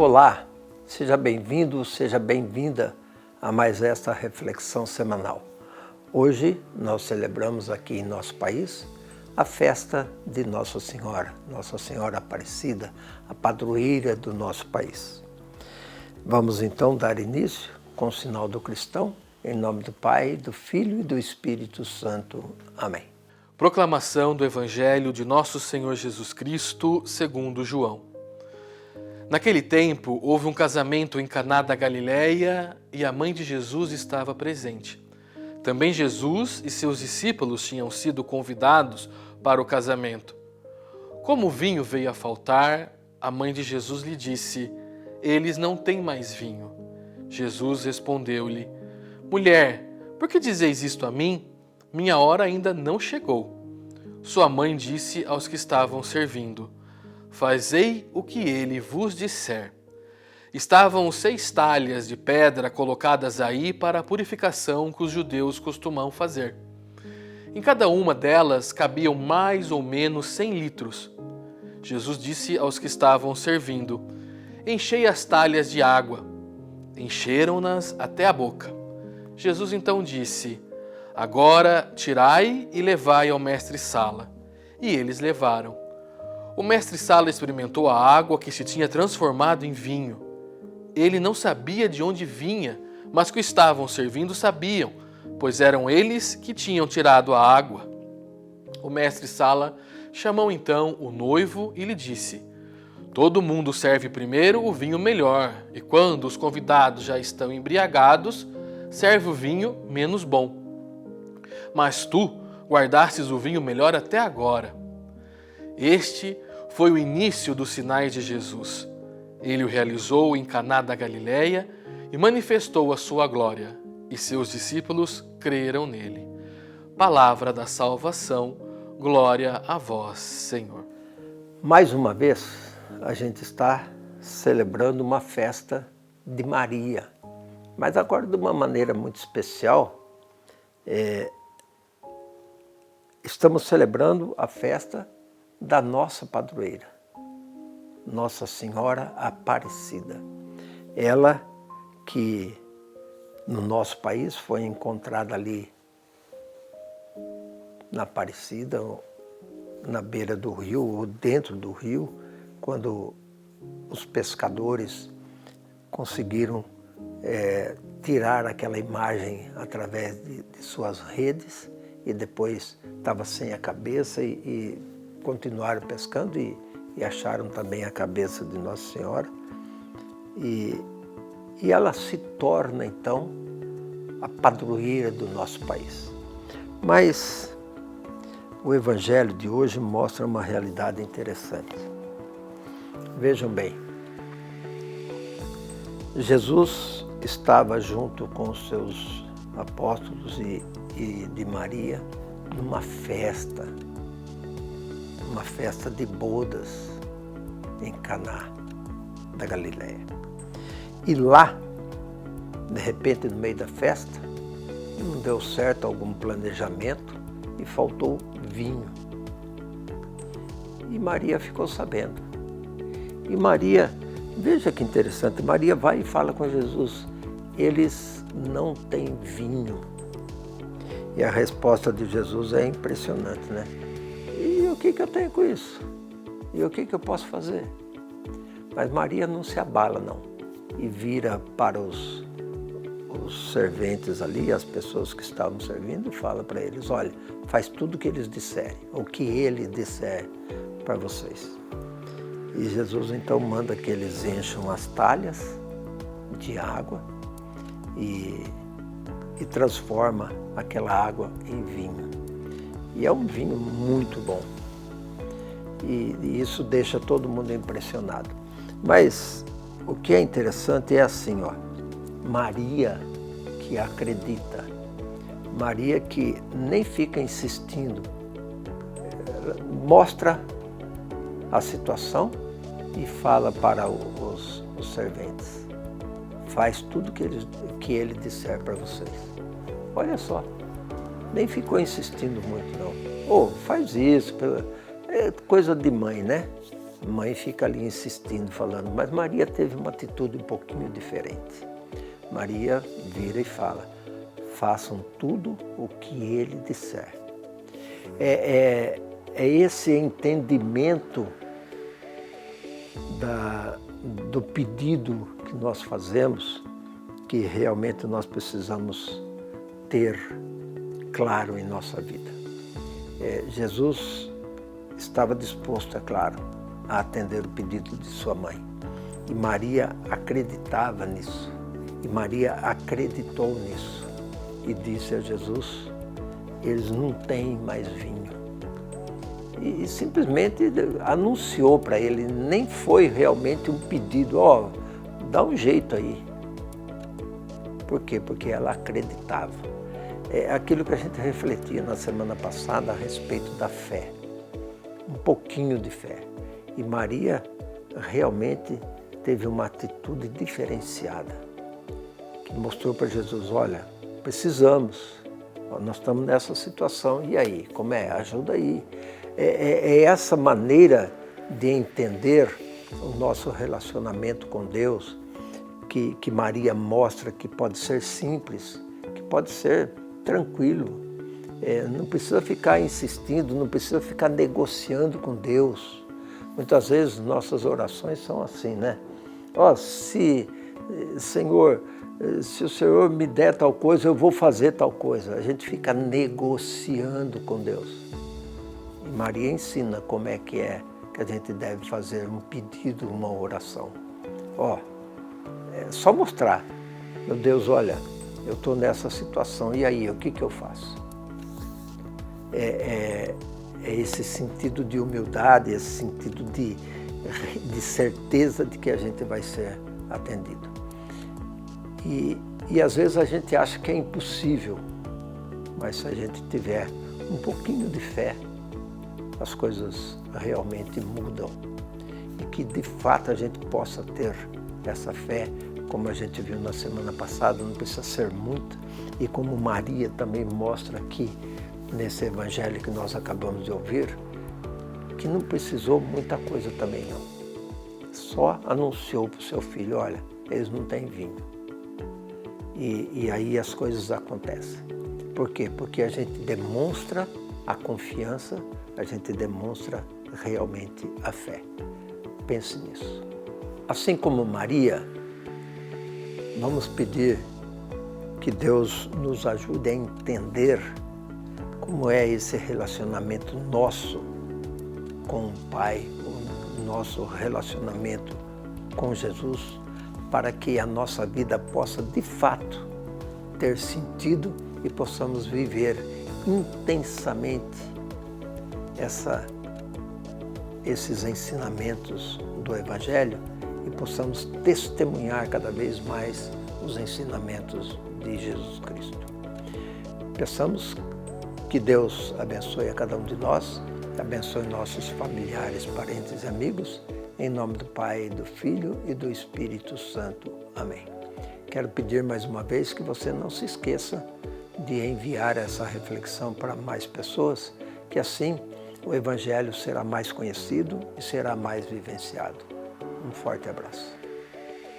Olá, seja bem-vindo, seja bem-vinda a mais esta reflexão semanal. Hoje nós celebramos aqui em nosso país a festa de Nossa Senhora Aparecida, a padroeira do nosso país. Vamos então dar início com o sinal do cristão, em nome do Pai, do Filho e do Espírito Santo. Amém. Proclamação do Evangelho de Nosso Senhor Jesus Cristo, segundo João. Naquele tempo, houve um casamento em Caná da Galileia e a mãe de Jesus estava presente. Também Jesus e seus discípulos tinham sido convidados para o casamento. Como o vinho veio a faltar, a mãe de Jesus lhe disse: "Eles não têm mais vinho." Jesus respondeu-lhe: "Mulher, por que dizeis isto a mim? Minha hora ainda não chegou." Sua mãe disse aos que estavam servindo: "Fazei o que ele vos disser." Estavam 6 talhas de pedra colocadas aí para a purificação que os judeus costumam fazer. Em cada uma delas cabiam mais ou menos 100 litros. Jesus disse aos que estavam servindo: "Enchei as talhas de água." Encheram-nas até a boca. Jesus então disse: "Agora tirai e levai ao mestre-sala." E eles levaram. O mestre-sala experimentou a água que se tinha transformado em vinho. Ele não sabia de onde vinha, mas que estavam servindo sabiam, pois eram eles que tinham tirado a água. O mestre-sala chamou então o noivo e lhe disse: "Todo mundo serve primeiro o vinho melhor, e quando os convidados já estão embriagados, serve o vinho menos bom. Mas tu guardastes o vinho melhor até agora." Este foi o início dos sinais de Jesus. Ele o realizou em Caná da Galileia e manifestou a sua glória, e seus discípulos creram nele. Palavra da salvação, glória a vós, Senhor. Mais uma vez, a gente está celebrando uma festa de Maria, mas agora de uma maneira muito especial. Estamos celebrando a festa da nossa padroeira, Nossa Senhora Aparecida. Ela que no nosso país foi encontrada ali na Aparecida, na beira do rio ou dentro do rio, quando os pescadores conseguiram tirar aquela imagem através de suas redes e depois estava sem a cabeça e continuaram pescando e acharam também a cabeça de Nossa Senhora. E ela se torna, então, a padroeira do nosso país. Mas o Evangelho de hoje mostra uma realidade interessante. Vejam bem, Jesus estava junto com os seus apóstolos e de Maria numa festa de bodas em Caná da Galileia. E lá, de repente, no meio da festa, não deu certo algum planejamento e faltou vinho. E Maria ficou sabendo. E Maria, veja que interessante, Maria vai e fala com Jesus: "Eles não têm vinho." E a resposta de Jesus é impressionante, né? E o que eu tenho com isso? E o que eu posso fazer? Mas Maria não se abala, não. E vira para os serventes ali, as pessoas que estavam servindo, e fala para eles: "Olha, faz tudo o que eles disserem, o que ele disser para vocês." E Jesus então manda que eles encham as talhas de água e transforma aquela água em vinho. E é um vinho muito bom. E isso deixa todo mundo impressionado. Mas o que é interessante é assim, ó, Maria que acredita, Maria que nem fica insistindo, mostra a situação e fala para os serventes: "Faz tudo que ele disser para vocês." Olha só, nem ficou insistindo muito, não. Faz isso, é coisa de mãe, né? A mãe fica ali insistindo, falando, mas Maria teve uma atitude um pouquinho diferente. Maria vira e fala, façam tudo o que ele disser. É esse entendimento do pedido que nós fazemos que realmente nós precisamos ter claro em nossa vida. Jesus estava disposto, é claro, a atender o pedido de sua mãe. E Maria acreditava nisso. E Maria acreditou nisso. E disse a Jesus, eles não têm mais vinho. E simplesmente anunciou para ele, nem foi realmente um pedido, dá um jeito aí. Por quê? Porque ela acreditava. É aquilo que a gente refletia na semana passada a respeito da fé. Um pouquinho de fé. E Maria realmente teve uma atitude diferenciada, que mostrou para Jesus, olha, precisamos, nós estamos nessa situação, e aí, como é? Ajuda aí. É essa maneira de entender o nosso relacionamento com Deus que Maria mostra que pode ser simples, que pode ser tranquilo. Não precisa ficar insistindo, não precisa ficar negociando com Deus. Muitas vezes nossas orações são assim, né? Senhor, se o Senhor me der tal coisa, eu vou fazer tal coisa. A gente fica negociando com Deus. E Maria ensina como é que a gente deve fazer um pedido, uma oração. É só mostrar. Meu Deus, olha, eu estou nessa situação, e aí, o que eu faço? É esse sentido de humildade, esse sentido de certeza de que a gente vai ser atendido. E às vezes a gente acha que é impossível, mas se a gente tiver um pouquinho de fé, as coisas realmente mudam. E que de fato a gente possa ter essa fé, como a gente viu na semana passada, não precisa ser muita, e como Maria também mostra aqui, nesse evangelho que nós acabamos de ouvir, que não precisou muita coisa também não. Só anunciou para o seu filho, olha, eles não têm vinho. E aí as coisas acontecem. Por quê? Porque a gente demonstra a confiança, a gente demonstra realmente a fé. Pense nisso. Assim como Maria, vamos pedir que Deus nos ajude a entender como é esse relacionamento nosso com o Pai, o nosso relacionamento com Jesus, para que a nossa vida possa, de fato, ter sentido e possamos viver intensamente esses ensinamentos do Evangelho e possamos testemunhar cada vez mais os ensinamentos de Jesus Cristo. Peçamos que Deus abençoe a cada um de nós, abençoe nossos familiares, parentes e amigos, em nome do Pai, do Filho e do Espírito Santo. Amém. Quero pedir mais uma vez que você não se esqueça de enviar essa reflexão para mais pessoas, que assim o Evangelho será mais conhecido e será mais vivenciado. Um forte abraço.